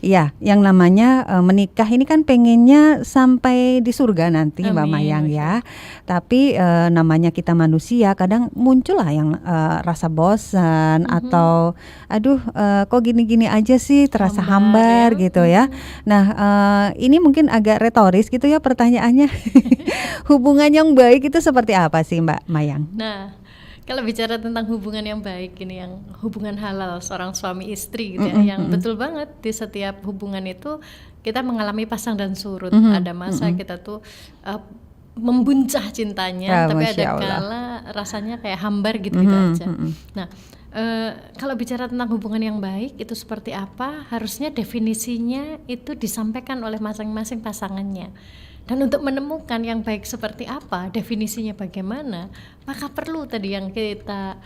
Iya, yang namanya menikah ini kan pengennya sampai di surga nanti, Mbak Amin, Mayang Masya ya. Allah. Tapi namanya kita manusia, kadang muncul lah yang rasa bosan atau aduh kok gini-gini aja sih, terasa Hambar hambar ya. gitu ya. Nah, ini mungkin agak retoris gitu ya pertanyaannya. Hubungan yang baik itu seperti apa sih, Mbak Mayang? Nah, kalau bicara tentang hubungan yang baik ini, yang hubungan halal seorang suami istri gitu ya, yang betul banget di setiap hubungan itu kita mengalami pasang dan surut. Ada masa kita tuh membuncah cintanya, Ya, tapi ada Masya Allah. kala rasanya kayak hambar gitu-gitu aja. Nah, kalau bicara tentang hubungan yang baik itu seperti apa, harusnya definisinya itu disampaikan oleh masing-masing pasangannya. Dan untuk menemukan yang baik seperti apa, definisinya bagaimana, maka perlu tadi yang kita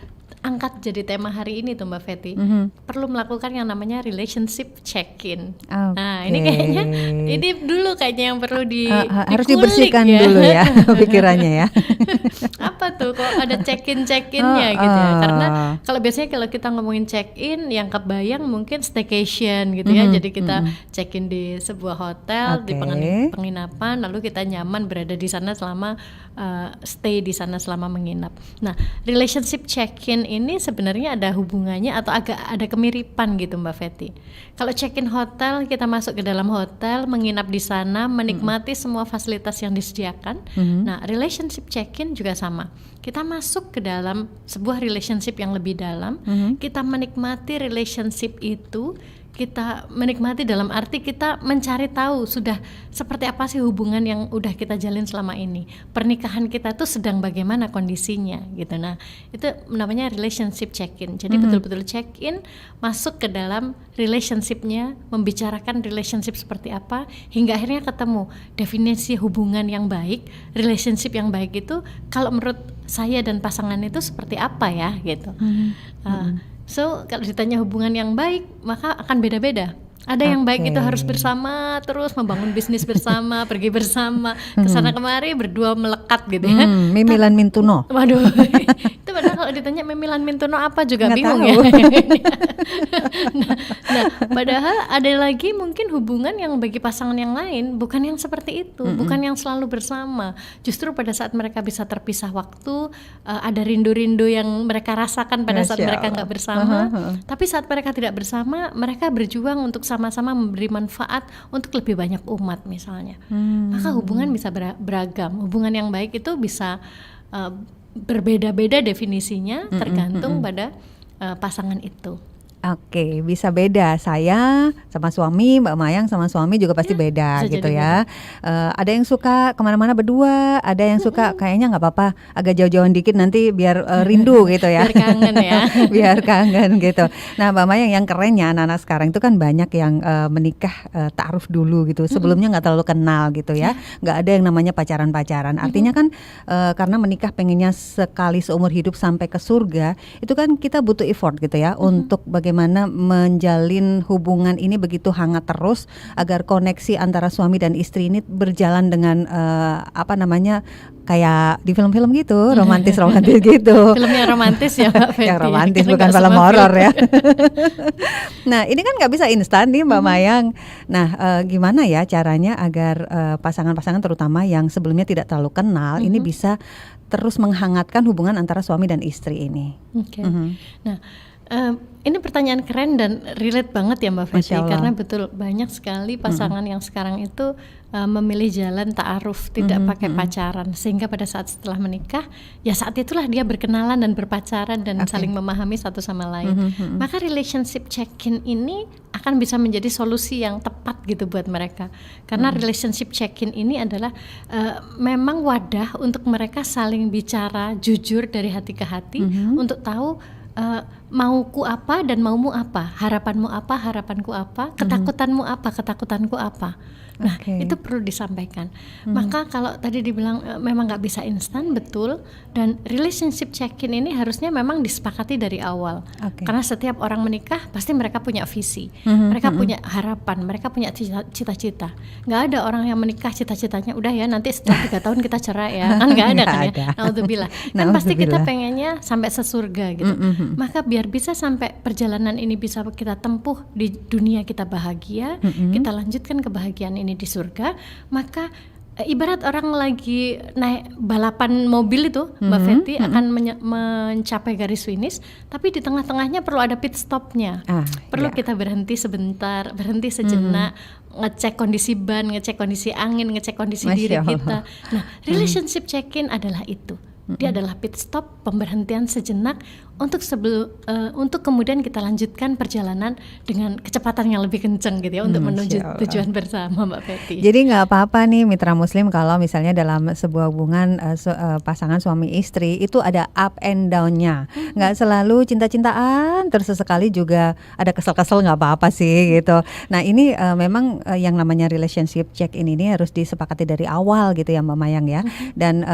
angkat jadi tema hari ini tuh Mbak Fetty, perlu melakukan yang namanya relationship check-in. Nah, ini kayaknya ini dulu kayaknya yang perlu harus dikulik dibersihkan ya. dulu ya pikirannya ya. Apa tuh kok ada check-in-check-innya gitu ya? Karena kalau biasanya kalau kita ngomongin check-in yang kebayang mungkin staycation gitu ya. Jadi kita check-in di sebuah hotel, di penginapan, lalu kita nyaman berada di sana selama stay di sana selama menginap. Nah, relationship check-in ini sebenarnya ada hubungannya atau agak ada kemiripan gitu Mbak Fetty. Kalau check-in hotel, kita masuk ke dalam hotel, menginap di sana, menikmati semua fasilitas yang disediakan. Nah, relationship check-in juga sama. Kita masuk ke dalam sebuah relationship yang lebih dalam, kita menikmati relationship itu, kita menikmati dalam arti kita mencari tahu sudah seperti apa sih hubungan yang udah kita jalin selama ini, pernikahan kita tuh sedang bagaimana kondisinya gitu. Nah, itu namanya relationship check-in. Jadi betul-betul check-in, masuk ke dalam relationshipnya, membicarakan relationship seperti apa, hingga akhirnya ketemu definisi hubungan yang baik, relationship yang baik itu kalau menurut saya dan pasangan itu seperti apa ya gitu. So kalau ditanya hubungan yang baik, maka akan beda-beda. Ada yang baik itu harus bersama, terus membangun bisnis bersama, pergi bersama, kesana kemari berdua melekat gitu ya. Mimilan Mintuno. Waduh, itu padahal kalau ditanya Mimilan Mintuno apa juga Nggak bingung tahu. ya. nah, padahal ada lagi mungkin hubungan yang bagi pasangan yang lain bukan yang seperti itu, bukan yang selalu bersama. Justru pada saat mereka bisa terpisah waktu, ada rindu-rindu yang mereka rasakan pada saat Masya mereka Allah. nggak bersama. Tapi saat mereka tidak bersama, mereka berjuang untuk sama-sama memberi manfaat untuk lebih banyak umat misalnya. Maka hubungan bisa beragam. Hubungan yang baik itu bisa berbeda-beda definisinya tergantung pada pasangan itu. Oke, bisa beda. Saya sama suami, Mbak Mayang sama suami juga pasti beda bisa gitu jadi ya. Ada yang suka kemana-mana berdua, ada yang suka kayaknya nggak apa-apa, agak jauh-jauhan dikit nanti biar rindu gitu ya. Biar kangen ya. Biar kangen gitu. Nah, Mbak Mayang, yang kerennya anak-anak sekarang itu kan banyak yang menikah ta'aruf dulu gitu. Sebelumnya nggak terlalu kenal gitu ya. Nggak ada yang namanya pacaran-pacaran. Artinya kan karena menikah pengennya sekali seumur hidup sampai ke surga, itu kan kita butuh effort gitu ya untuk bagaimana menjalin hubungan ini begitu hangat terus agar koneksi antara suami dan istri ini berjalan dengan apa namanya, kayak di film-film gitu, romantis-romantis gitu. Film yang romantis ya Mbak Fetty. Yang romantis, Karena bukan nggak film semua horor ya. Nah, ini kan nggak bisa instan nih Mbak Mayang. Nah, gimana ya caranya agar pasangan-pasangan terutama yang sebelumnya tidak terlalu kenal ini bisa terus menghangatkan hubungan antara suami dan istri ini? Oke. Nah, ini pertanyaan keren dan relate banget ya Mbak Fetty, Masya Allah. karena betul banyak sekali pasangan yang sekarang itu memilih jalan ta'aruf, tidak pakai pacaran, sehingga pada saat setelah menikah ya saat itulah dia berkenalan dan berpacaran dan saling memahami satu sama lain. Maka relationship check-in ini akan bisa menjadi solusi yang tepat gitu buat mereka, karena relationship check-in ini adalah memang wadah untuk mereka saling bicara jujur dari hati ke hati untuk tahu mauku apa dan maumu apa, harapanmu apa, harapanku apa, ketakutanmu apa, ketakutanku apa. Nah, itu perlu disampaikan. Maka kalau tadi dibilang memang nggak bisa instan, betul. Dan relationship check-in ini harusnya memang disepakati dari awal. Karena setiap orang menikah pasti mereka punya visi, mereka punya harapan, mereka punya cita-cita. Nggak ada orang yang menikah cita-citanya udah ya nanti setelah 3 tahun kita cerai ya, kan nggak ada kan ya. Naudzubillah. Kan pasti kita pengennya sampai sesurga gitu. Maka biar biar bisa sampai perjalanan ini bisa kita tempuh di dunia kita bahagia, kita lanjutkan kebahagiaan ini di surga, maka ibarat orang lagi naik balapan mobil itu, Mbak Fetty akan mencapai garis finish, tapi di tengah-tengahnya perlu ada pit stopnya. Perlu kita berhenti sebentar, berhenti sejenak, ngecek kondisi ban, ngecek kondisi angin, ngecek kondisi diri kita. Nah, relationship check-in adalah itu. Dia adalah pit stop, pemberhentian sejenak untuk kemudian kita lanjutkan perjalanan dengan kecepatan yang lebih kencang gitu ya, untuk menuju tujuan bersama, Mbak Fetty. Jadi nggak apa-apa nih mitra muslim kalau misalnya dalam sebuah hubungan pasangan suami istri itu ada up and down-nya, nggak selalu cinta-cintaan, terus sesekali juga ada kesel-kesel, nggak apa-apa sih gitu. Nah ini memang yang namanya relationship check-in ini harus disepakati dari awal gitu ya Mbak Mayang ya, dan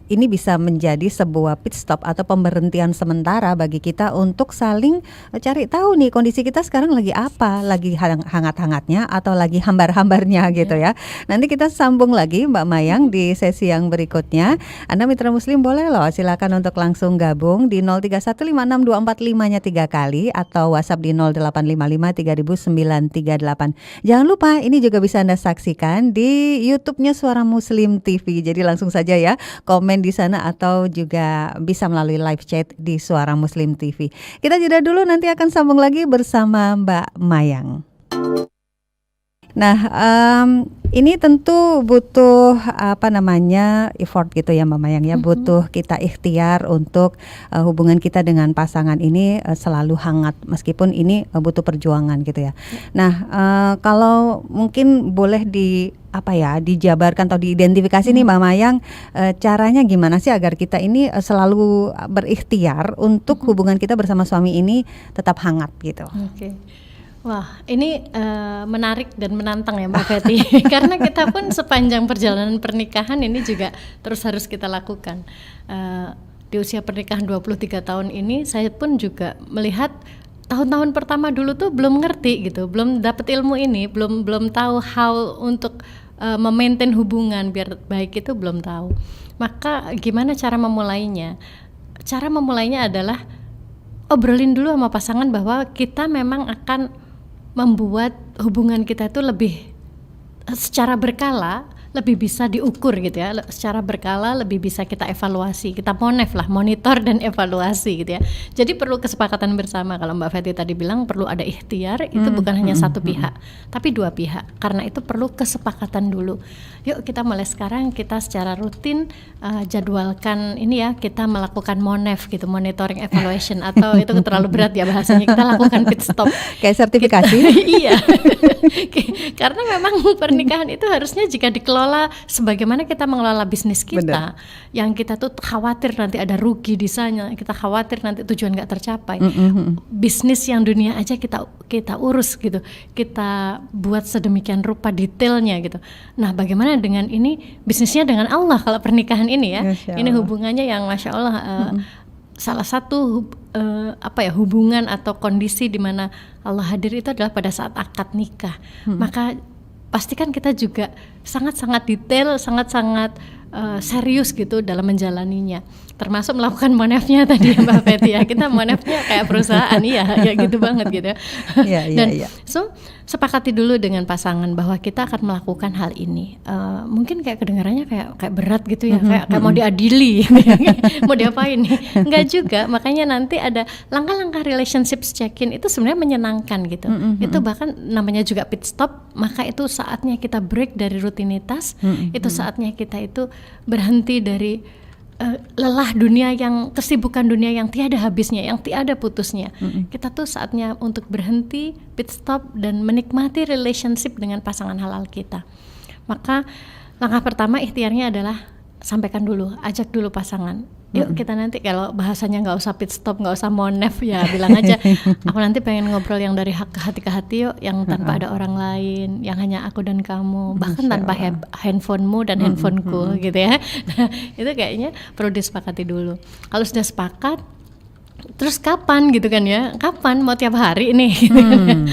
ini bisa menjadi sebuah pit stop atau pemberhentian sementara bagi kita untuk saling cari tahu nih kondisi kita sekarang lagi apa, lagi hangat-hangatnya atau lagi hambar-hambarnya gitu ya. Nanti kita sambung lagi Mbak Mayang di sesi yang berikutnya. Anda mitra muslim boleh loh silakan untuk langsung gabung di 03156245-nya 3 kali atau WhatsApp di 0855300938. Jangan lupa ini juga bisa Anda saksikan di YouTube-nya Suara Muslim TV. Jadi langsung saja ya komen di sana atau juga bisa melalui live chat di Suara Muslim TV. Kita jeda dulu, nanti akan sambung lagi bersama Mbak Mayang. Nah, ini tentu butuh effort gitu ya Mbak Mayang ya, butuh kita ikhtiar untuk hubungan kita dengan pasangan ini selalu hangat meskipun ini butuh perjuangan gitu ya. Nah, kalau mungkin boleh dijabarkan atau diidentifikasi nih Mbak Mayang, caranya gimana sih agar kita ini selalu berikhtiar untuk hubungan kita bersama suami ini tetap hangat gitu. Wah, ini menarik dan menantang ya Mbak Fetty. Karena kita pun sepanjang perjalanan pernikahan ini juga terus harus kita lakukan. Di usia pernikahan 23 tahun ini saya pun juga melihat tahun-tahun pertama dulu tuh belum ngerti gitu, belum dapat ilmu ini, belum tahu how untuk memaintain hubungan biar baik, itu belum tahu. Maka gimana cara memulainya? Cara memulainya adalah obrolin dulu sama pasangan bahwa kita memang akan membuat hubungan kita itu lebih secara berkala, lebih bisa diukur gitu ya, secara berkala lebih bisa kita evaluasi, kita monitor dan evaluasi gitu ya. Jadi perlu kesepakatan bersama. Kalau Mbak Fetty tadi bilang perlu ada ikhtiar, itu bukan hanya satu pihak, tapi dua pihak. Karena itu perlu kesepakatan dulu. Yuk kita mulai sekarang kita secara rutin jadwalkan ini ya, kita melakukan MONEV gitu, monitoring evaluation, atau itu terlalu berat ya bahasanya, kita lakukan pit stop. Kayak sertifikasi. Iya. Karena memang pernikahan itu harusnya jika dikelola sebagaimana kita mengelola bisnis kita. Bener. Yang kita tuh khawatir nanti ada rugi di sana, kita khawatir nanti tujuan nggak tercapai. Bisnis yang dunia aja kita urus gitu, kita buat sedemikian rupa detailnya gitu. Nah, bagaimana dengan ini bisnisnya dengan Allah kalau pernikahan ini ya? Ini hubungannya yang Masya Allah salah satu hubungan atau kondisi di mana Allah hadir itu adalah pada saat akad nikah. Maka pastikan kita juga sangat-sangat detail, sangat-sangat serius gitu dalam menjalaninya, termasuk melakukan monefnya tadi ya Mbak Fetty ya. Kita monefnya kayak perusahaan ya gitu banget gitu. So sepakati dulu dengan pasangan bahwa kita akan melakukan hal ini. Mungkin kayak kedengarannya kayak berat gitu ya, kayak mau diadili, mau diapain nih? Enggak juga. Makanya nanti ada langkah-langkah relationship check-in itu sebenarnya menyenangkan gitu. Itu bahkan namanya juga pit stop. Maka itu saatnya kita break dari rutinitas. Itu saatnya kita itu berhenti dari lelah dunia, yang kesibukan dunia yang tiada habisnya, yang tiada putusnya. Kita tuh saatnya untuk berhenti, pit stop, dan menikmati relationship dengan pasangan halal kita. Maka langkah pertama ikhtiarnya adalah sampaikan dulu, ajak dulu pasangan. Yuk kita nanti kalau bahasanya nggak usah pit stop, nggak usah monef ya, bilang aja aku nanti pengen ngobrol yang dari hati ke hati yuk, yang tanpa ada orang lain, yang hanya aku dan kamu, bahkan tanpa handphonemu dan handphoneku gitu ya. Nah, itu kayaknya perlu disepakati dulu. Kalau sudah sepakat, terus kapan gitu kan ya, kapan mau tiap hari nih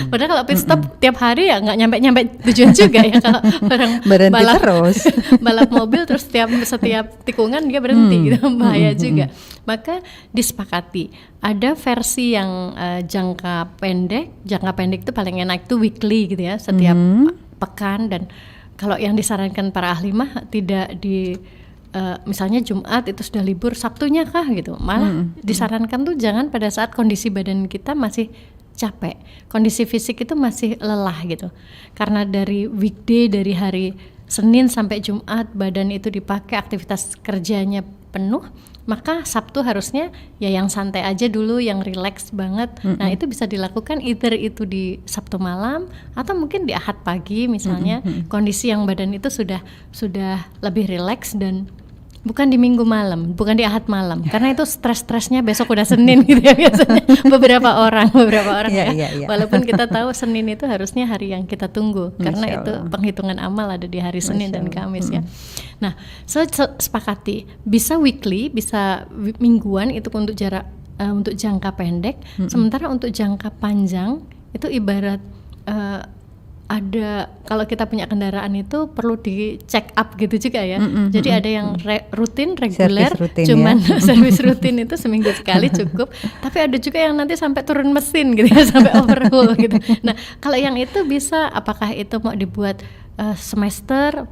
padahal kalau pit stop tiap hari ya nggak nyampe tujuan juga ya kalau orang berhenti terus balap mobil terus setiap tikungan dia berhenti gitu, bahaya juga. Maka disepakati ada versi yang jangka pendek itu paling enak itu weekly gitu ya, setiap pekan. Dan kalau yang disarankan para ahli mah tidak di misalnya Jumat itu sudah libur, Sabtunya kah gitu. Malah disarankan tuh jangan pada saat kondisi badan kita masih capek, kondisi fisik itu masih lelah gitu. Karena dari weekday, dari hari Senin sampai Jumat badan itu dipakai, aktivitas kerjanya penuh, maka Sabtu harusnya ya yang santai aja dulu, yang relax banget. Nah itu bisa dilakukan either itu di Sabtu malam atau mungkin di Ahad pagi misalnya, kondisi yang badan itu sudah lebih relax, dan bukan di Minggu malam, bukan di Ahad malam, karena itu stres-stresnya besok udah Senin gitu ya biasanya beberapa orang ya. Walaupun kita tahu Senin itu harusnya hari yang kita tunggu, karena itu penghitungan amal ada di hari Senin dan Kamis ya. Nah, sepakati bisa weekly, bisa mingguan itu untuk untuk jangka pendek. Sementara untuk jangka panjang itu ibarat ada, kalau kita punya kendaraan itu perlu di check up gitu juga ya. Jadi ada yang rutin, reguler, cuman ya. Servis rutin itu seminggu sekali cukup. Tapi ada juga yang nanti sampai turun mesin gitu ya, sampai overhaul gitu. Nah kalau yang itu bisa, apakah itu mau dibuat semester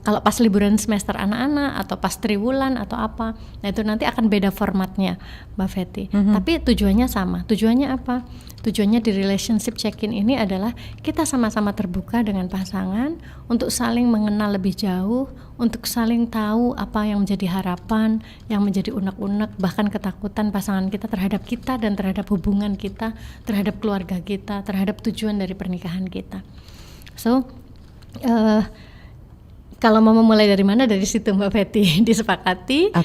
kalau pas liburan semester anak-anak atau pas triwulan atau apa. Nah itu nanti akan beda formatnya Mbak Fetty. Tapi tujuannya sama. Tujuannya apa? Tujuannya di relationship check-in ini adalah kita sama-sama terbuka dengan pasangan untuk saling mengenal lebih jauh, untuk saling tahu apa yang menjadi harapan, yang menjadi unek-unek, bahkan ketakutan pasangan kita terhadap kita dan terhadap hubungan kita, terhadap keluarga kita, terhadap tujuan dari pernikahan kita. So kalau mau memulai dari mana, dari situ Mbak Fetty disepakati,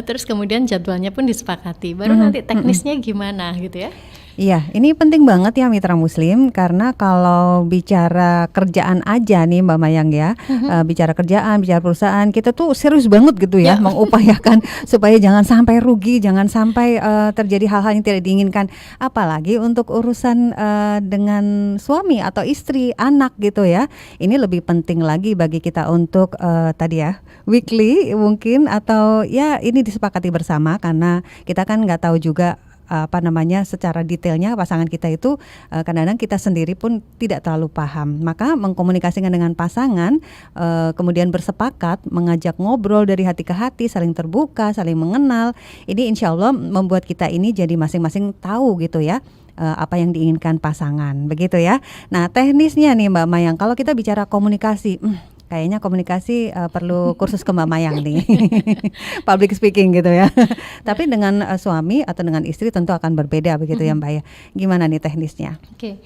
terus kemudian jadwalnya pun disepakati, baru nanti teknisnya gimana gitu ya. Iya, ini penting banget ya mitra muslim, karena kalau bicara kerjaan aja nih Mbak Mayang ya, bicara kerjaan, bicara perusahaan, kita tuh serius banget gitu ya, mengupayakan supaya jangan sampai rugi, jangan sampai terjadi hal-hal yang tidak diinginkan, apalagi untuk urusan dengan suami atau istri, anak gitu ya. Ini lebih penting lagi bagi kita untuk tadi ya, weekly mungkin, atau ya ini disepakati bersama, karena kita kan nggak tahu juga secara detailnya pasangan kita itu, kadang-kadang kita sendiri pun tidak terlalu paham. Maka mengkomunikasikan dengan pasangan, kemudian bersepakat mengajak ngobrol dari hati ke hati, saling terbuka, saling mengenal. Ini insya Allah membuat kita ini jadi masing-masing tahu gitu ya, apa yang diinginkan pasangan, begitu ya. Nah teknisnya nih Mbak Mayang, kalau kita bicara komunikasi, kayaknya komunikasi perlu kursus ke Mbak Mayang nih, public speaking gitu ya. Tapi dengan suami atau dengan istri tentu akan berbeda begitu ya Mbak ya. Gimana nih teknisnya? Oke.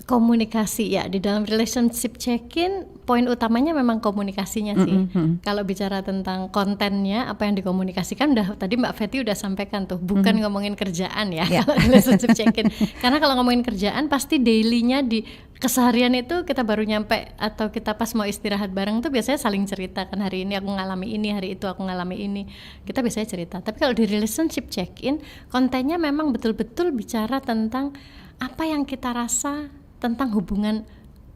Komunikasi ya, di dalam relationship check-in poin utamanya memang komunikasinya sih. Kalau bicara tentang kontennya, apa yang dikomunikasikan, tadi Mbak Fetty udah sampaikan tuh, bukan ngomongin kerjaan ya. Kalau relationship check-in, karena kalau ngomongin kerjaan pasti dailynya di keseharian itu kita baru nyampe atau kita pas mau istirahat bareng tuh biasanya saling cerita kan, hari ini aku ngalami ini, hari itu aku ngalami ini, kita biasanya cerita. Tapi kalau di relationship check-in, kontennya memang betul-betul bicara tentang apa yang kita rasa tentang hubungan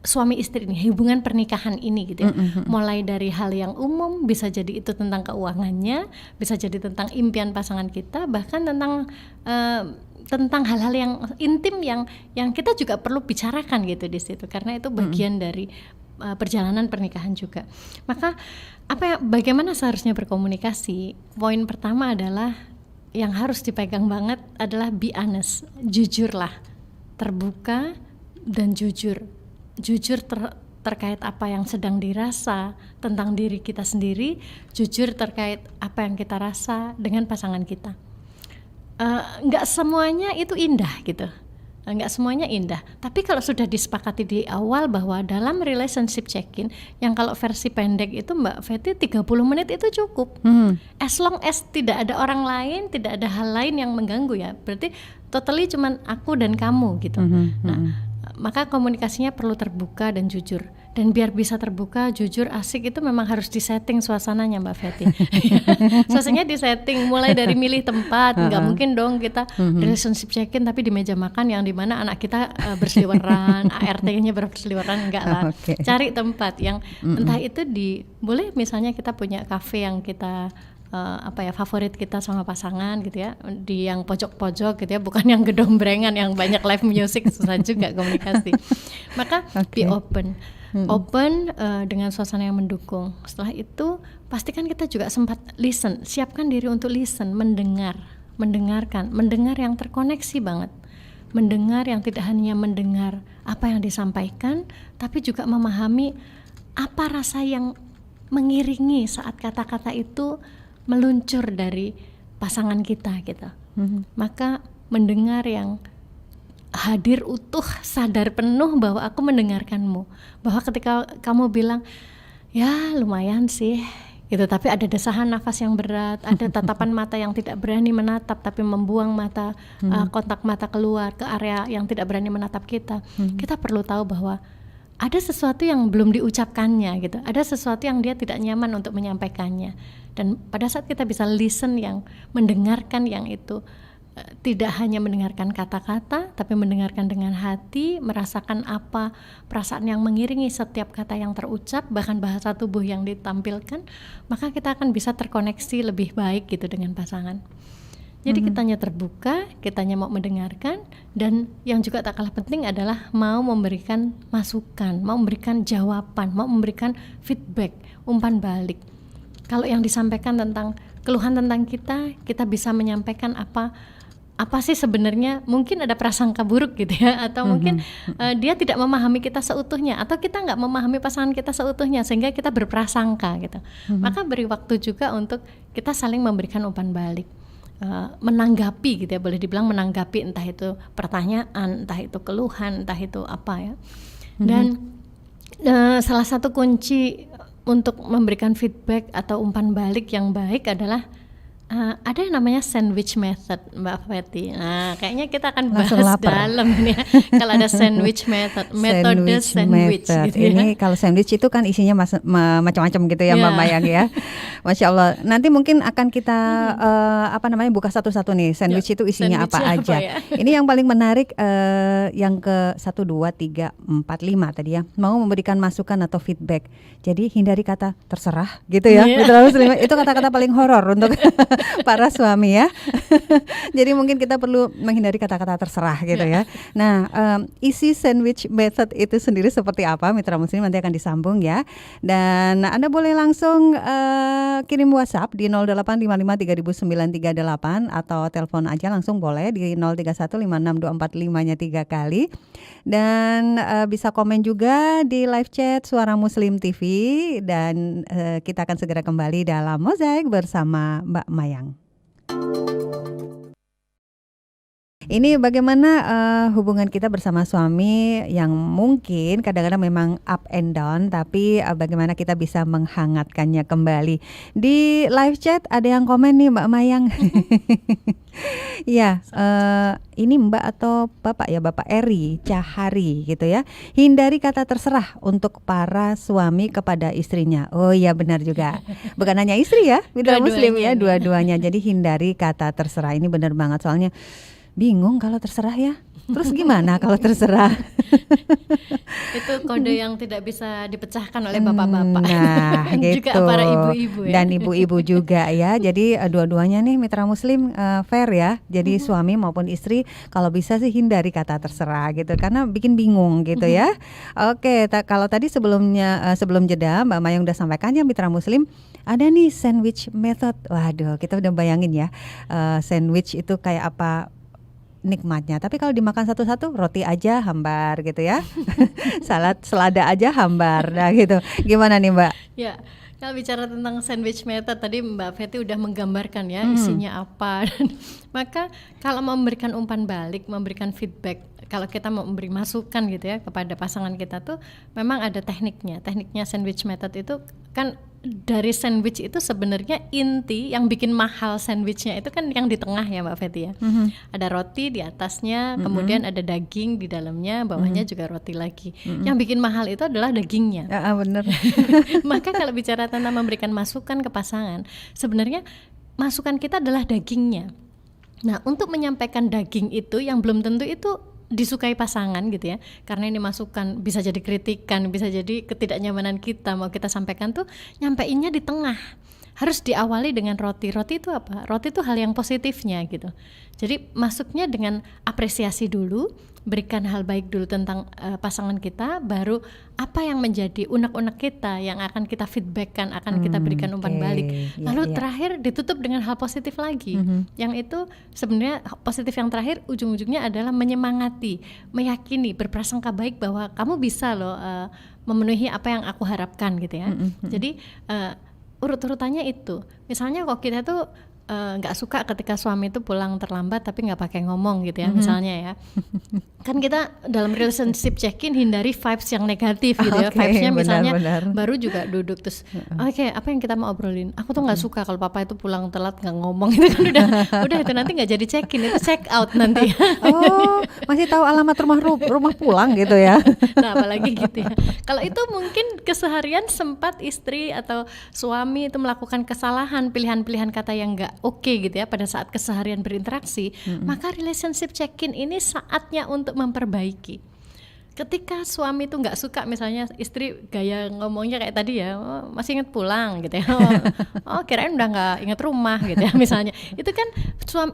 suami istri ini, hubungan pernikahan ini gitu ya. Mulai dari hal yang umum, bisa jadi itu tentang keuangannya, bisa jadi tentang impian pasangan kita, bahkan tentang hal-hal yang intim yang kita juga perlu bicarakan gitu di situ, karena itu bagian dari perjalanan pernikahan juga. Maka bagaimana seharusnya berkomunikasi? Poin pertama adalah yang harus dipegang banget adalah be honest, jujurlah, terbuka dan jujur terkait apa yang sedang dirasa tentang diri kita sendiri, jujur terkait apa yang kita rasa dengan pasangan kita. Nggak semuanya itu indah gitu, nggak semuanya indah. Tapi kalau sudah disepakati di awal bahwa dalam relationship check-in, yang kalau versi pendek itu Mbak Fetty 30 menit itu cukup. As long as tidak ada orang lain, tidak ada hal lain yang mengganggu ya, berarti totally cuman aku dan kamu gitu. Nah, maka komunikasinya perlu terbuka dan jujur. Dan biar bisa terbuka, jujur, asik itu memang harus disetting suasananya Mbak Fetty. Suasananya disetting mulai dari milih tempat. Nggak mungkin dong kita relationship check-in tapi di meja makan yang dimana anak kita berseliweran, ART-nya berseliweran, enggak lah. Cari tempat yang entah itu boleh misalnya kita punya cafe yang kita favorit kita sama pasangan gitu ya, di yang pojok-pojok gitu ya, bukan yang gedombrengan yang banyak live music, susah juga komunikasi. Maka be open dengan suasana yang mendukung. Setelah itu pastikan kita juga sempat listen, siapkan diri untuk listen, mendengarkan yang terkoneksi banget, mendengar yang tidak hanya mendengar apa yang disampaikan, tapi juga memahami apa rasa yang mengiringi saat kata-kata itu meluncur dari pasangan kita gitu. Maka mendengar yang hadir utuh, sadar penuh bahwa aku mendengarkanmu, bahwa ketika kamu bilang ya lumayan sih gitu, tapi ada desahan nafas yang berat, ada tatapan mata yang tidak berani menatap tapi membuang mata, kontak mata keluar ke area yang tidak berani menatap kita. Kita perlu tahu bahwa ada sesuatu yang belum diucapkannya gitu, ada sesuatu yang dia tidak nyaman untuk menyampaikannya. Dan pada saat kita bisa listen, yang mendengarkan yang itu tidak hanya mendengarkan kata-kata tapi mendengarkan dengan hati, merasakan apa perasaan yang mengiringi setiap kata yang terucap, bahkan bahasa tubuh yang ditampilkan, maka kita akan bisa terkoneksi lebih baik gitu dengan pasangan. Jadi kitanya terbuka, kitanya mau mendengarkan, dan yang juga tak kalah penting adalah mau memberikan masukan, mau memberikan jawaban, mau memberikan feedback, umpan balik. Kalau yang disampaikan tentang keluhan tentang kita bisa menyampaikan apa sih sebenarnya, mungkin ada prasangka buruk gitu ya, atau mungkin dia tidak memahami kita seutuhnya, atau kita nggak memahami pasangan kita seutuhnya sehingga kita berprasangka gitu. Maka beri waktu juga untuk kita saling memberikan umpan balik. Menanggapi gitu ya, boleh dibilang menanggapi, entah itu pertanyaan, entah itu keluhan, entah itu apa ya. Dan salah satu kunci untuk memberikan feedback atau umpan balik yang baik adalah ada yang namanya sandwich method, Mbak Fetty. Nah, kayaknya kita akan bahas dalam ini ya. Kalau ada sandwich method, metode sandwich gitu ya. Ini kalau sandwich itu kan isinya macam-macam gitu ya, Mbak Mayang ya. Masya Allah. Nanti mungkin akan kita buka satu-satu nih. Sandwich itu isinya apa aja. Ya? Ini yang paling menarik, yang ke 1, 2, 3, 4, 5 tadi ya. Mau memberikan masukan atau feedback. Jadi hindari kata terserah gitu ya. Itu kata-kata paling horor untuk para suami ya. Jadi mungkin kita perlu menghindari kata-kata terserah gitu ya. Nah, isi sandwich method itu sendiri seperti apa, Mitra Muslim, nanti akan disambung ya. Dan Anda boleh langsung kirim WhatsApp di 0855300938 atau telepon aja langsung boleh di 03156245-nya 3 kali. Dan bisa komen juga di live chat Suara Muslim TV, dan kita akan segera kembali dalam Mozaik bersama Mbak Mayang. Ini bagaimana hubungan kita bersama suami yang mungkin kadang-kadang memang up and down, tapi bagaimana kita bisa menghangatkannya kembali. Di live chat ada yang komen nih, Mbak Mayang. Ya, ini Mbak atau Bapak ya, Bapak Eri Cahari gitu ya. Hindari kata terserah untuk para suami kepada istrinya. Oh iya, benar juga. Bukan hanya istri ya, Mitra Muslim ya, dua-duanya. Jadi hindari kata terserah. Ini benar banget, soalnya bingung kalau terserah ya. Terus gimana kalau terserah? Itu kode yang tidak bisa dipecahkan oleh bapak-bapak. Nah, gitu. Juga para ibu-ibu ya. Dan ibu-ibu juga ya. Jadi dua-duanya nih Mitra Muslim fair ya. Jadi suami maupun istri kalau bisa sih hindari kata terserah gitu, karena bikin bingung gitu ya. Oke, kalau tadi sebelum jeda Mbak Mayang udah sampaikan ya, Mitra Muslim, ada nih sandwich method. Waduh, kita udah bayangin ya, sandwich itu kayak apa nikmatnya. Tapi kalau dimakan satu-satu, roti aja hambar gitu ya. Selada aja hambar. Nah gitu. Gimana nih Mbak? Ya, kalau bicara tentang sandwich method tadi Mbak Fetty udah menggambarkan ya isinya apa. Maka kalau memberikan umpan balik, memberikan feedback kalau kita mau memberi masukan gitu ya kepada pasangan kita tuh memang ada tekniknya sandwich method itu kan. Dari sandwich itu sebenarnya inti yang bikin mahal sandwichnya itu kan yang di tengah ya Mbak Fetty ya. Ada roti di atasnya, kemudian ada daging di dalamnya, bawahnya juga roti lagi. Yang bikin mahal itu adalah dagingnya. Bener. Maka kalau bicara tentang memberikan masukan ke pasangan, sebenarnya masukan kita adalah dagingnya. Nah, untuk menyampaikan daging itu yang belum tentu itu disukai pasangan gitu ya, karena ini masukan bisa jadi kritikan, bisa jadi ketidaknyamanan kita mau kita sampaikan tuh nyampeinnya di tengah. Harus diawali dengan roti. Roti itu apa? Roti itu hal yang positifnya gitu. Jadi masuknya dengan apresiasi dulu, berikan hal baik dulu tentang pasangan kita, baru apa yang menjadi unek-unek kita yang akan kita feedbackkan, akan kita berikan umpan balik. Lalu terakhir ditutup dengan hal positif lagi. Yang itu sebenarnya positif yang terakhir ujung-ujungnya adalah menyemangati, meyakini, berprasangka baik bahwa kamu bisa loh memenuhi apa yang aku harapkan gitu ya. Jadi urut-urutannya itu. Misalnya kok kita tuh nggak suka ketika suami itu pulang terlambat tapi nggak pakai ngomong gitu ya, misalnya ya. Kan kita dalam relationship check-in hindari vibes yang negatif gitu ya. Vibes-nya misalnya baru juga duduk terus oke, apa yang kita mau obrolin? Aku tuh nggak suka kalau papa itu pulang telat nggak ngomong, itu kan udah itu nanti nggak jadi check-in, itu check out nanti. Oh, masih tahu alamat rumah pulang gitu ya. Nah, apalagi gitu ya. Kalau itu mungkin keseharian sempat istri atau suami itu melakukan kesalahan, pilihan-pilihan kata yang nggak oke gitu ya pada saat keseharian berinteraksi, maka relationship check-in ini saatnya untuk memperbaiki. Ketika suami itu nggak suka misalnya istri gaya ngomongnya kayak tadi ya, oh, masih ingat pulang gitu ya, oh kirain udah nggak ingat rumah gitu ya misalnya, itu kan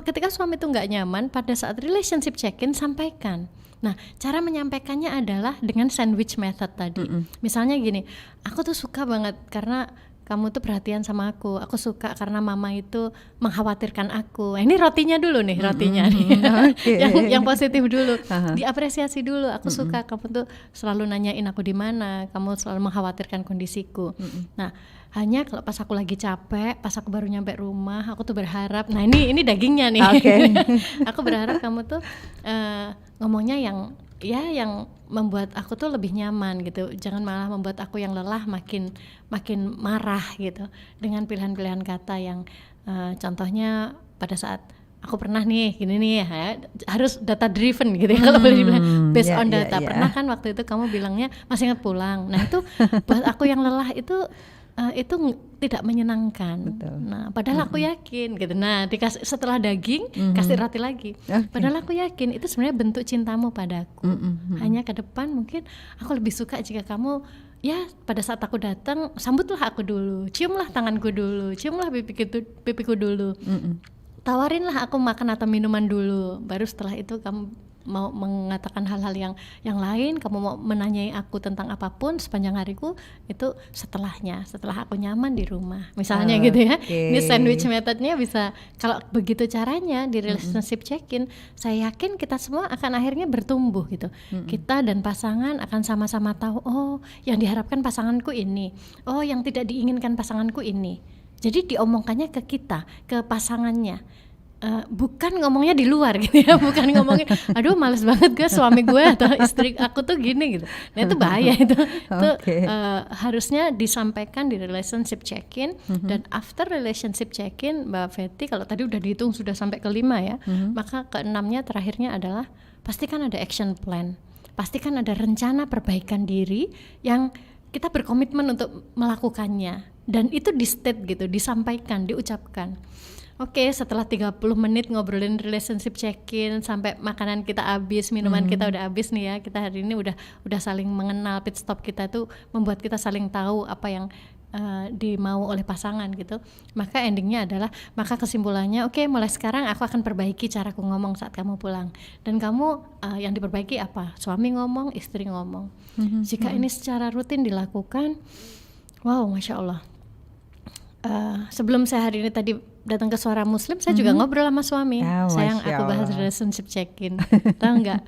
ketika suami itu nggak nyaman pada saat relationship check-in, sampaikan. Nah, cara menyampaikannya adalah dengan sandwich method tadi. Misalnya gini, aku tuh suka banget karena kamu tuh perhatian sama aku suka karena mama itu mengkhawatirkan aku. Nah, ini rotinya dulu nih, rotinya yang positif dulu, diapresiasi dulu. Aku suka kamu tuh selalu nanyain aku di mana, kamu selalu mengkhawatirkan kondisiku. Nah, hanya kalau pas aku lagi capek, pas aku baru nyampe rumah, aku tuh berharap, nah ini dagingnya nih. Aku berharap kamu tuh ngomongnya yang membuat aku tuh lebih nyaman gitu. Jangan malah membuat aku yang lelah makin marah gitu dengan pilihan-pilihan kata yang contohnya pada saat aku pernah nih gini nih ya, harus data driven gitu ya, kalau boleh dibilang based on data. Pernah kan waktu itu kamu bilangnya masih ingat pulang. Nah, itu buat aku yang lelah itu tidak menyenangkan. Betul. Nah, padahal aku yakin gitu. Nah, setelah daging kasih roti lagi. Padahal aku yakin itu sebenarnya bentuk cintamu padaku. Hanya ke depan mungkin aku lebih suka jika kamu ya pada saat aku datang sambutlah aku dulu, ciumlah tanganku dulu, ciumlah pipiku dulu. Tawarinlah aku makan atau minuman dulu. Baru setelah itu kamu mau mengatakan hal-hal yang lain, kamu mau menanyai aku tentang apapun sepanjang hariku, itu setelah aku nyaman di rumah misalnya gitu ya. Ini sandwich methodnya bisa, kalau begitu caranya di relationship check-in, saya yakin kita semua akan akhirnya bertumbuh gitu. Kita dan pasangan akan sama-sama tahu, oh yang diharapkan pasanganku ini, oh yang tidak diinginkan pasanganku ini. Jadi diomongkannya ke kita, ke pasangannya. Bukan ngomongnya di luar gitu ya, bukan ngomongnya aduh males banget gue suami gue atau istri aku tuh gini gitu. Nah, itu bahaya itu. Harusnya disampaikan di relationship check-in. Dan after relationship check-in, Mbak Fetty, kalau tadi udah dihitung sudah sampai ke 5 ya, maka ke-6-nya terakhirnya adalah pastikan ada action plan, pastikan ada rencana perbaikan diri yang kita berkomitmen untuk melakukannya, dan itu di state gitu, disampaikan, diucapkan. Oke, setelah 30 menit ngobrolin relationship check-in sampai makanan kita habis, minuman kita udah habis nih ya. Kita hari ini udah saling mengenal, pit stop kita tuh membuat kita saling tahu apa yang dimau oleh pasangan gitu. Maka endingnya adalah, maka kesimpulannya oke, mulai sekarang aku akan perbaiki caraku ngomong saat kamu pulang. Dan kamu yang diperbaiki apa? Suami ngomong, istri ngomong. Jika ini secara rutin dilakukan, wow, Masya Allah. Sebelum saya hari ini tadi datang ke Suara Muslim, saya juga ngobrol sama suami. Sayang, aku bahas relationship check-in. Tahu nggak?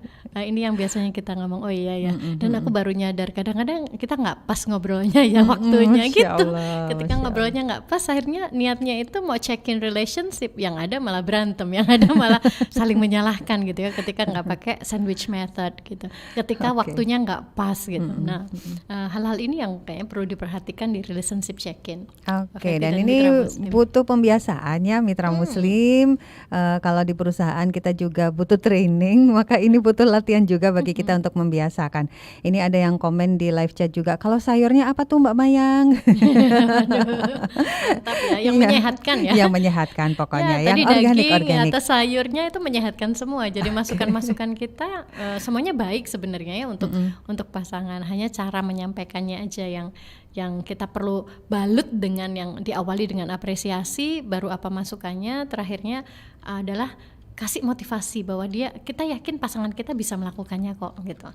Ini yang biasanya kita ngomong, oh iya ya. Dan aku baru nyadar kadang-kadang kita nggak pas ngobrolnya ya waktunya Masya gitu. Allah, Ketika Masya ngobrolnya nggak pas, akhirnya niatnya itu mau check-in relationship, yang ada malah berantem, yang ada malah saling menyalahkan gitu ya. Ketika nggak pakai sandwich method gitu. Ketika waktunya nggak pas gitu. Nah, hal-hal ini yang kayaknya perlu diperhatikan di relationship check-in. Oke, dan ini butuh pembiasaan ya mitra muslim. Kalau di perusahaan kita juga butuh training, maka ini butuh latihan juga bagi kita untuk membiasakan. Ini ada yang komen di live chat juga, kalau sayurnya apa tuh Mbak Mayang? Mantap ya, yang menyehatkan ya. Yang menyehatkan pokoknya, ya, yang organik. organik. Atau sayurnya itu menyehatkan semua. Jadi masukan-masukan kita semuanya baik sebenarnya ya untuk pasangan. Hanya cara menyampaikannya aja yang kita perlu balut dengan yang diawali dengan apresiasi, baru apa masukannya, terakhirnya adalah kasih motivasi bahwa kita yakin pasangan kita bisa melakukannya kok gitu.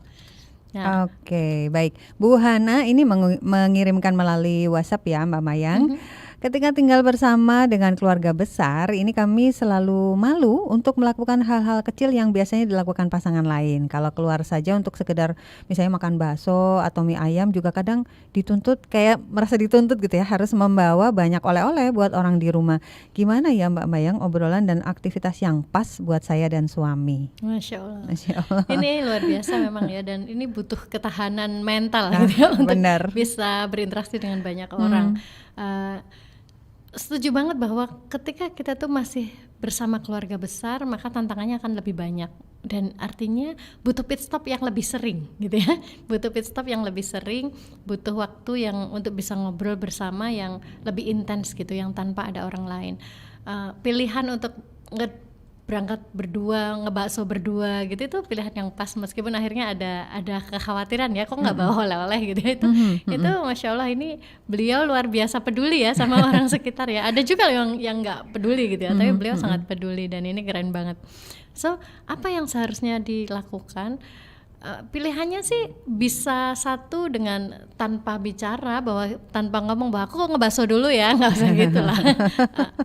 Nah. Oke, baik. Bu Hana ini mengirimkan melalui WhatsApp ya Mbak Mayang. Ketika tinggal bersama dengan keluarga besar, ini kami selalu malu untuk melakukan hal-hal kecil yang biasanya dilakukan pasangan lain. Kalau keluar saja untuk sekedar misalnya makan bakso atau mie ayam juga kadang dituntut, kayak merasa dituntut gitu ya, harus membawa banyak oleh-oleh buat orang di rumah. Gimana ya Mbak Mayang obrolan dan aktivitas yang pas buat saya dan suami? Masya Allah. Masya Allah. Ini luar biasa memang ya, dan ini butuh ketahanan mental gitu ya untuk bisa berinteraksi dengan banyak orang. Setuju banget bahwa ketika kita tuh masih bersama keluarga besar, maka tantangannya akan lebih banyak, dan artinya butuh pit stop yang lebih sering gitu ya. Butuh pit stop yang lebih sering, butuh waktu yang untuk bisa ngobrol bersama yang lebih intens gitu, yang tanpa ada orang lain. Pilihan untuk berangkat berdua, ngebakso berdua gitu, itu pilihan yang pas, meskipun akhirnya ada kekhawatiran ya, kok nggak bawa oleh-oleh gitu ya. Itu Masya Allah, ini beliau luar biasa peduli ya sama orang sekitar ya. Ada juga yang nggak peduli gitu ya, tapi beliau sangat peduli, dan ini keren banget. So, apa yang seharusnya dilakukan? Pilihannya sih bisa satu dengan tanpa bicara, bahwa tanpa ngomong bahwa aku ngebakso dulu ya, nggak usah gitu lah.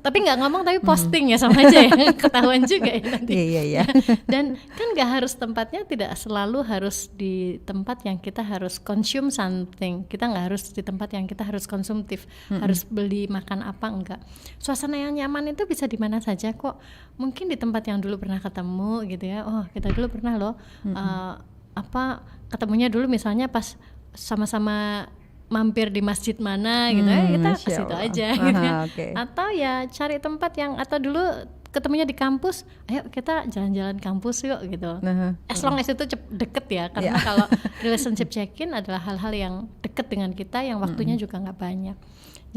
Tapi nggak ngomong, tapi posting ya, sama aja ya, ketahuan juga ya nanti. Iya. Dan kan nggak harus tempatnya, tidak selalu harus di tempat yang kita harus consume something. Kita nggak harus di tempat yang kita harus konsumtif, harus beli makan apa, enggak. Suasana yang nyaman itu bisa di mana saja kok. Mungkin di tempat yang dulu pernah ketemu gitu ya. Oh, kita dulu pernah loh ketemunya dulu misalnya pas sama-sama mampir di masjid mana gitu ya, kita ke situ aja gitu ya. Atau ya cari tempat yang, atau dulu ketemunya di kampus, ayo kita jalan-jalan kampus yuk gitu. As long as itu deket ya, karena kalau relationship check-in adalah hal-hal yang deket dengan kita, yang waktunya juga nggak banyak.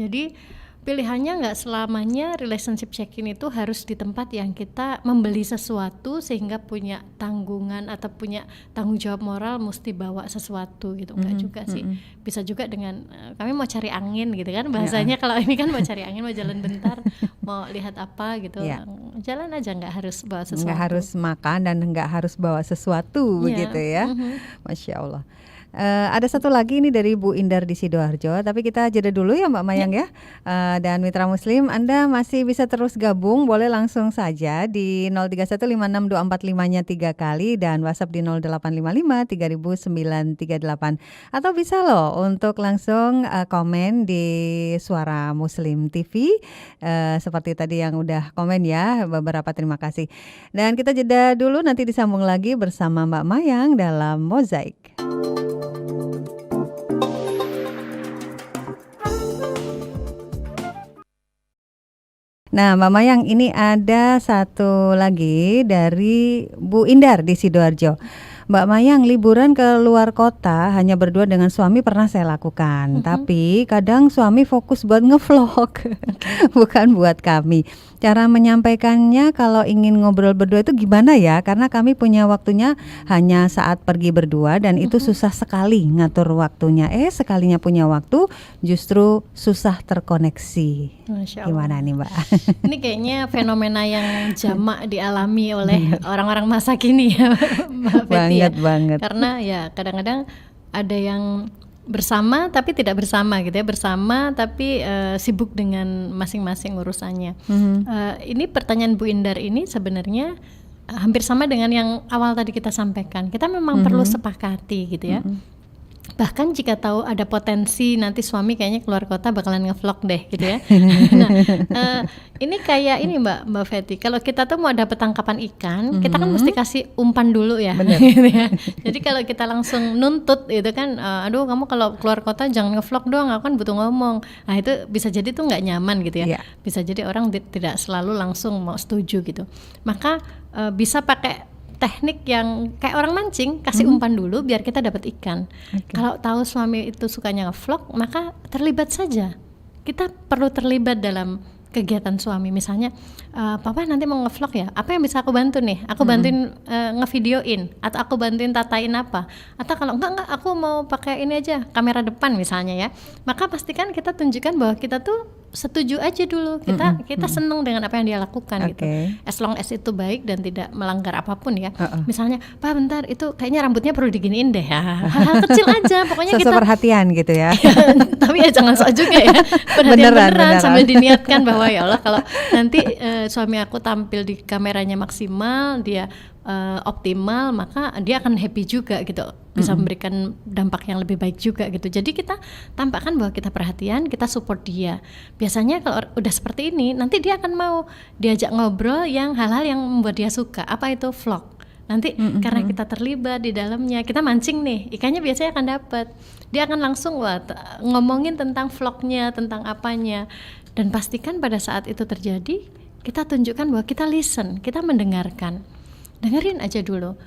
Jadi pilihannya nggak selamanya relationship check-in itu harus di tempat yang kita membeli sesuatu sehingga punya tanggungan atau punya tanggung jawab moral mesti bawa sesuatu gitu. Enggak juga sih. Bisa juga dengan kami mau cari angin gitu kan bahasanya. Kalau ini kan mau cari angin, mau jalan bentar, mau lihat apa gitu, jalan aja, nggak harus bawa sesuatu. Nggak harus makan dan nggak harus bawa sesuatu begitu ya. Masya Allah. Ada satu lagi ini dari Bu Indar di Sidoarjo, tapi kita jeda dulu ya Mbak Mayang ya. Dan mitra muslim, Anda masih bisa terus gabung, boleh langsung saja di 03156245-nya 3 kali, dan WhatsApp di 0855-3938. Atau bisa loh untuk langsung komen di Suara Muslim TV, seperti tadi yang udah komen ya, beberapa terima kasih. Dan kita jeda dulu, nanti disambung lagi bersama Mbak Mayang dalam Mozaik. Nah Mbak Mayang, ini ada satu lagi dari Bu Indar di Sidoarjo. Mbak Mayang, liburan ke luar kota hanya berdua dengan suami pernah saya lakukan, tapi kadang suami fokus buat ngevlog, bukan buat kami. Cara menyampaikannya kalau ingin ngobrol berdua itu gimana ya? Karena kami punya waktunya hanya saat pergi berdua, dan itu susah sekali ngatur waktunya. Sekalinya punya waktu justru susah terkoneksi. Gimana nih Mbak? Ini kayaknya fenomena yang jamak dialami oleh orang-orang masa kini ya Mbak Fetty. Banget. Karena ya kadang-kadang ada yang bersama tapi tidak bersama gitu ya, bersama tapi sibuk dengan masing-masing urusannya. Ini pertanyaan Bu Indar ini sebenarnya hampir sama dengan yang awal tadi kita sampaikan. Kita memang perlu sepakati gitu ya. Bahkan jika tahu ada potensi nanti suami kayaknya keluar kota bakalan ngevlog deh gitu ya. Nah, ini kayak ini Mbak Fetty, kalau kita tuh mau dapet tangkapan ikan, kita kan mesti kasih umpan dulu ya. Gitu ya. Jadi kalau kita langsung nuntut itu kan, aduh kamu kalau keluar kota jangan ngevlog dong, aku kan butuh ngomong. Nah itu bisa jadi tuh nggak nyaman gitu ya. Bisa jadi orang tidak selalu langsung mau setuju gitu. Maka bisa pakai teknik yang kayak orang mancing, kasih umpan dulu biar kita dapat ikan. Kalau tahu suami itu sukanya ngevlog, maka terlibat saja. Kita perlu terlibat dalam kegiatan suami. Misalnya, papa nanti mau ngevlog ya, apa yang bisa aku bantu nih? Aku bantuin ngevideoin, atau aku bantuin tatain apa? Atau kalau enggak aku mau pakai ini aja, kamera depan misalnya ya. Maka pastikan kita tunjukkan bahwa kita tuh setuju aja dulu, kita seneng dengan apa yang dia lakukan gitu. As long as itu baik dan tidak melanggar apapun ya. Misalnya, Pak bentar itu kayaknya rambutnya perlu diginiin deh ya. Hal-hal kecil aja, pokoknya kita perhatian gitu ya. Tapi ya jangan sok juga ya. Beneran sambil diniatkan bahwa ya Allah kalau nanti suami aku tampil di kameranya maksimal, dia optimal, maka dia akan happy juga gitu, bisa memberikan dampak yang lebih baik juga gitu. Jadi kita tampakkan bahwa kita perhatian, kita support dia. Biasanya kalau udah seperti ini, nanti dia akan mau diajak ngobrol yang hal-hal yang membuat dia suka. Apa itu vlog? Nanti karena kita terlibat di dalamnya, kita mancing nih, ikannya biasanya akan dapat. Dia akan langsung ngomongin tentang vlognya, tentang apanya. Dan pastikan pada saat itu terjadi, kita tunjukkan bahwa kita listen, kita mendengarkan. Dengerin aja dulu,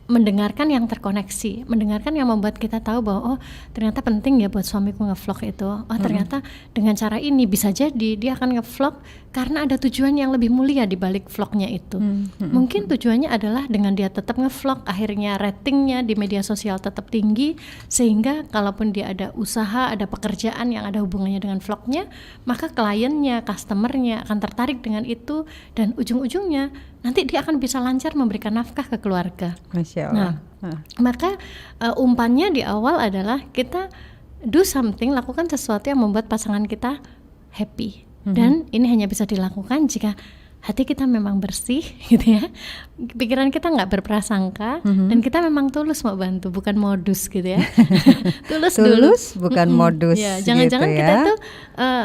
mendengarkan yang terkoneksi, mendengarkan yang membuat kita tahu bahwa oh ternyata penting ya buat suamiku ngevlog itu. Oh ternyata dengan cara ini bisa jadi dia akan ngevlog karena ada tujuan yang lebih mulia di balik vlognya itu. Mungkin tujuannya adalah dengan dia tetap ngevlog, akhirnya ratingnya di media sosial tetap tinggi, sehingga kalaupun dia ada usaha, ada pekerjaan yang ada hubungannya dengan vlognya, maka kliennya, customernya akan tertarik dengan itu, dan ujung-ujungnya nanti dia akan bisa lancar memberikan nafkah ke keluarga. Masya Allah. Maka umpannya di awal adalah kita do something, lakukan sesuatu yang membuat pasangan kita happy. Dan ini hanya bisa dilakukan jika hati kita memang bersih gitu ya, pikiran kita nggak berprasangka, dan kita memang tulus mau bantu, bukan modus gitu ya. tulus dulu, bukan modus ya, jangan-jangan gitu ya. kita tuh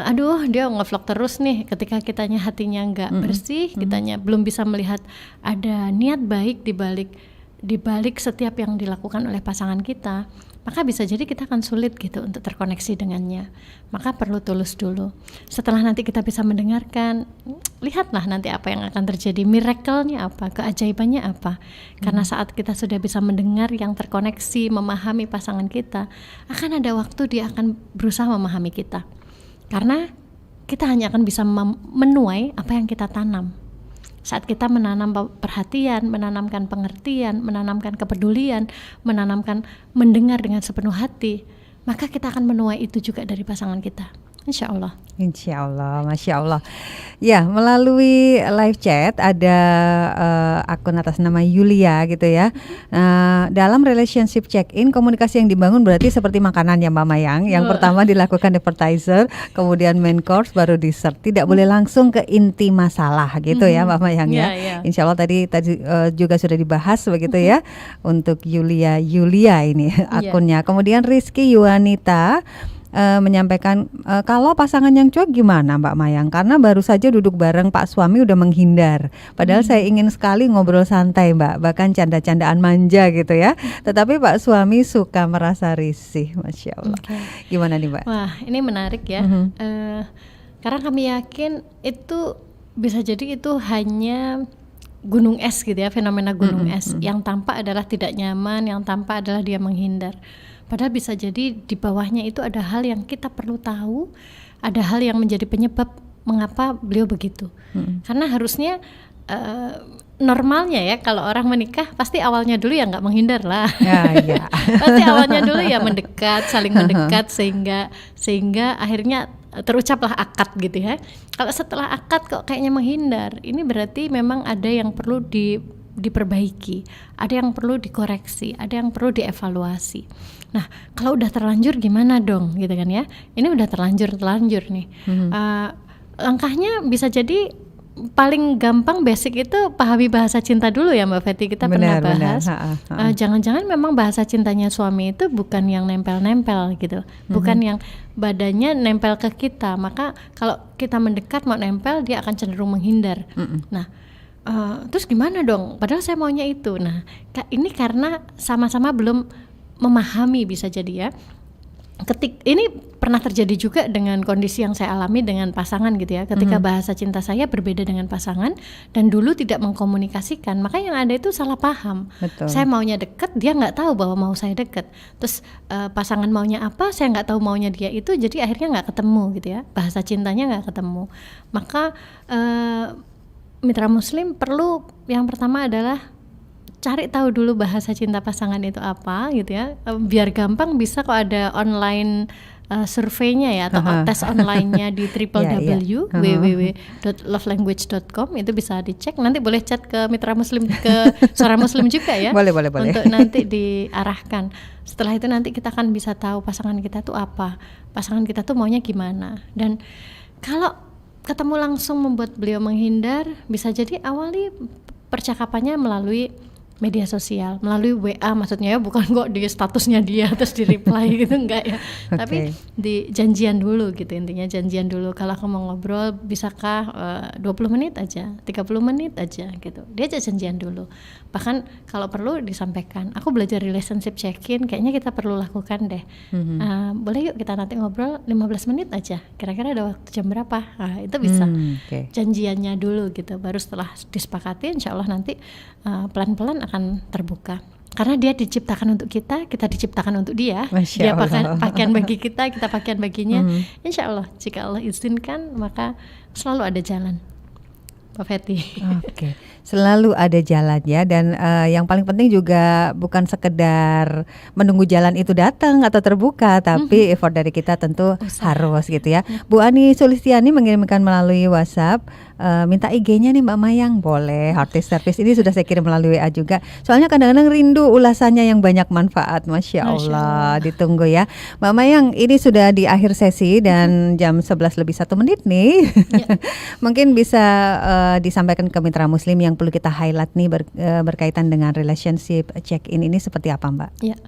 aduh dia ngevlog terus nih, ketika kitanya hatinya nggak bersih, kitanya belum bisa melihat ada niat baik di balik setiap yang dilakukan oleh pasangan kita, maka bisa jadi kita akan sulit gitu untuk terkoneksi dengannya. Maka perlu tulus dulu. Setelah nanti kita bisa mendengarkan, lihatlah nanti apa yang akan terjadi, miracle-nya apa, keajaibannya apa. Karena saat kita sudah bisa mendengar yang terkoneksi, memahami pasangan kita, akan ada waktu dia akan berusaha memahami kita. Karena kita hanya akan bisa menuai apa yang kita tanam. Saat kita menanam perhatian, menanamkan pengertian, menanamkan kepedulian, menanamkan mendengar dengan sepenuh hati, maka kita akan menuai itu juga dari pasangan kita. Insya Allah. Insya Allah, Masya Allah. Ya, melalui live chat ada akun atas nama Yulia gitu ya. Dalam relationship check-in, komunikasi yang dibangun berarti seperti makanan ya Mbak Mayang. Yang pertama dilakukan appetizer, kemudian main course, baru dessert. Tidak boleh langsung ke inti masalah gitu ya Mbak Mayang ya. Insya Allah tadi juga sudah dibahas begitu ya untuk Yulia ini akunnya. Kemudian Rizky Yuanita menyampaikan kalau pasangan yang cuek gimana Mbak Mayang, karena baru saja duduk bareng Pak suami udah menghindar, padahal saya ingin sekali ngobrol santai Mbak, bahkan canda-candaan manja gitu ya, tetapi Pak suami suka merasa risih. Masya Allah. Gimana nih Mbak? Wah ini menarik ya. Karena kami yakin itu bisa jadi itu hanya gunung es gitu ya, fenomena gunung es. Yang tampak adalah tidak nyaman, yang tampak adalah dia menghindar. Padahal bisa jadi di bawahnya itu ada hal yang kita perlu tahu, ada hal yang menjadi penyebab mengapa beliau begitu. Karena harusnya normalnya ya kalau orang menikah pasti awalnya dulu ya nggak menghindar lah. Pasti awalnya dulu ya mendekat, saling mendekat sehingga akhirnya terucaplah akad gitu ya. Kalau setelah akad kok kayaknya menghindar, ini berarti memang ada yang perlu diperbaiki, ada yang perlu dikoreksi, ada yang perlu dievaluasi. Nah, kalau udah terlanjur gimana dong, gitu kan ya? Ini udah terlanjur nih. Langkahnya bisa jadi paling gampang basic itu pahami bahasa cinta dulu ya Mbak Fetty, kita pernah bahas. Jangan-jangan memang bahasa cintanya suami itu bukan yang nempel-nempel gitu, bukan yang badannya nempel ke kita, maka kalau kita mendekat mau nempel dia akan cenderung menghindar. Nah, terus gimana dong? Padahal saya maunya itu. Nah, ini karena sama-sama belum memahami bisa jadi ya. Ini pernah terjadi juga dengan kondisi yang saya alami dengan pasangan gitu ya. Ketika bahasa cinta saya berbeda dengan pasangan dan dulu tidak mengkomunikasikan, maka yang ada itu salah paham. Betul. Saya maunya deket, dia nggak tahu bahwa mau saya deket. Terus pasangan maunya apa, saya nggak tahu maunya dia itu, jadi akhirnya nggak ketemu gitu ya. Bahasa cintanya nggak ketemu. Maka mitra muslim perlu yang pertama adalah cari tahu dulu bahasa cinta pasangan itu apa gitu ya, biar gampang bisa kok ada online surveinya ya atau tes online-nya di www.lovelanguage.com, itu bisa dicek. Nanti boleh chat ke mitra muslim, ke Suara Muslim juga ya. Boleh. Untuk nanti diarahkan. Setelah itu nanti kita akan bisa tahu pasangan kita tuh apa, pasangan kita tuh maunya gimana. Dan kalau ketemu langsung membuat beliau menghindar, bisa jadi awali percakapannya melalui media sosial, melalui WA maksudnya ya, bukan kok di statusnya dia terus di reply gitu, enggak ya. Tapi di janjian dulu gitu, intinya janjian dulu. Kalau aku mau ngobrol bisakah 20 menit aja, 30 menit aja gitu. Dia aja janjian dulu. Bahkan kalau perlu disampaikan, aku belajar relationship check-in, kayaknya kita perlu lakukan deh. Boleh yuk kita nanti ngobrol 15 menit aja, kira-kira ada waktu jam berapa. Nah, itu bisa janjiannya dulu gitu. Baru setelah disepakati, insya Allah nanti pelan-pelan akan terbuka. Karena dia diciptakan untuk kita diciptakan untuk dia. Dia pakaian bagi kita pakaian baginya. Insya Allah jika Allah izinkan, maka selalu ada jalan, Pak Fetty. Oke, selalu ada jalan ya. Dan yang paling penting juga bukan sekedar menunggu jalan itu datang atau terbuka, tapi effort dari kita tentu harus gitu ya. Bu Ani Sulistiani mengirimkan melalui WhatsApp, minta IG-nya nih Mbak Mayang. Boleh, artis service ini sudah saya kirim melalui WA juga. Soalnya kadang-kadang rindu ulasannya yang banyak manfaat. Masya Allah, ditunggu ya Mbak Mayang. Ini sudah di akhir sesi dan jam 11 lebih 1 menit nih. Mungkin bisa disampaikan ke mitra muslim yang perlu kita highlight nih berkaitan dengan relationship check-in ini seperti apa Mbak? Ya,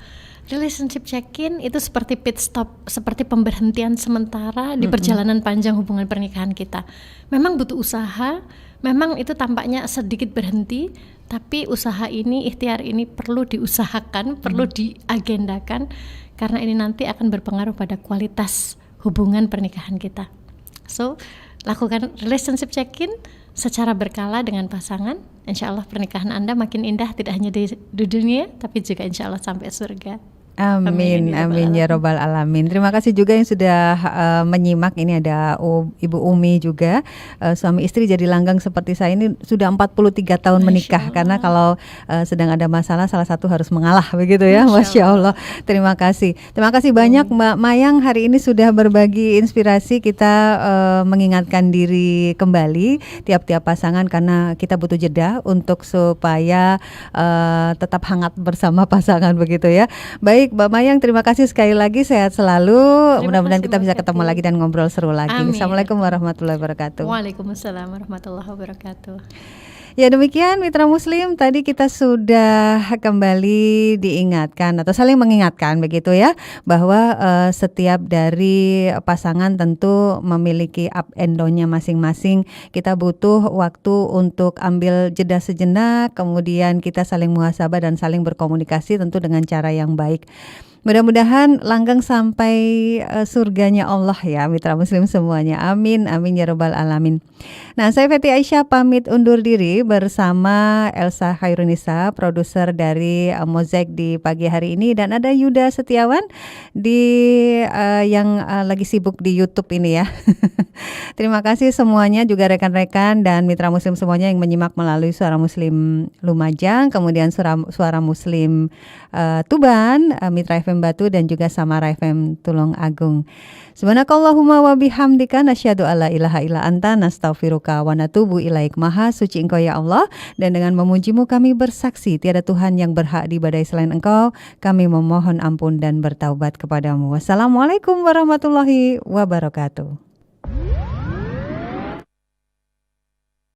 relationship check-in itu seperti pit stop, seperti pemberhentian sementara di perjalanan panjang hubungan pernikahan kita. Memang butuh usaha, memang itu tampaknya sedikit berhenti, tapi usaha ini, ikhtiar ini perlu diusahakan, perlu diagendakan, karena ini nanti akan berpengaruh pada kualitas hubungan pernikahan kita. So, lakukan relationship check-in secara berkala dengan pasangan. Insya Allah pernikahan Anda makin indah, tidak hanya di dunia, tapi juga insya Allah sampai surga. Amin ya robbal alamin. Terima kasih juga yang sudah menyimak. Ini ada Ibu Umi juga, suami istri jadi langgang seperti saya ini sudah 43 tahun menikah. Karena kalau sedang ada masalah salah satu harus mengalah begitu ya. Masya Allah. Terima kasih banyak Mbak Mayang, hari ini sudah berbagi inspirasi. Kita mengingatkan diri kembali tiap-tiap pasangan, karena kita butuh jeda untuk supaya tetap hangat bersama pasangan begitu ya. Baik Mbak Mayang, terima kasih sekali lagi, sehat selalu. Mudah-mudahan kita bisa ketemu lagi dan ngobrol seru lagi. Amin. Assalamualaikum warahmatullahi wabarakatuh. Waalaikumsalam warahmatullahi wabarakatuh. Ya, demikian mitra muslim, tadi kita sudah kembali diingatkan atau saling mengingatkan begitu ya, bahwa setiap dari pasangan tentu memiliki up and down-nya masing-masing. Kita butuh waktu untuk ambil jeda sejenak, kemudian kita saling muhasabah dan saling berkomunikasi tentu dengan cara yang baik. Mudah-mudahan langgeng sampai surganya Allah ya mitra muslim semuanya. Amin ya robbal alamin. Nah, saya Fetty Aisyah pamit undur diri bersama Elsa Khairunisa, produser dari Mozaik di pagi hari ini, dan ada Yuda Setiawan yang lagi sibuk di YouTube ini ya. Terima kasih semuanya, juga rekan-rekan dan mitra muslim semuanya yang menyimak melalui Suara Muslim Lumajang, kemudian Suara Muslim Tuban, Mitra FM Batu, dan juga Samara FM Tulung Agung. Subhanakallahumma wa bihamdika nasyhadu alla ilaha illa anta nastaghfiruka wa natubu ilaik. Maha suci Engkau ya Allah, dan dengan memujimu kami bersaksi tiada Tuhan yang berhak diibadahi selain Engkau. Kami memohon ampun dan bertaubat kepadamu. Wassalamualaikum warahmatullahi wabarakatuh.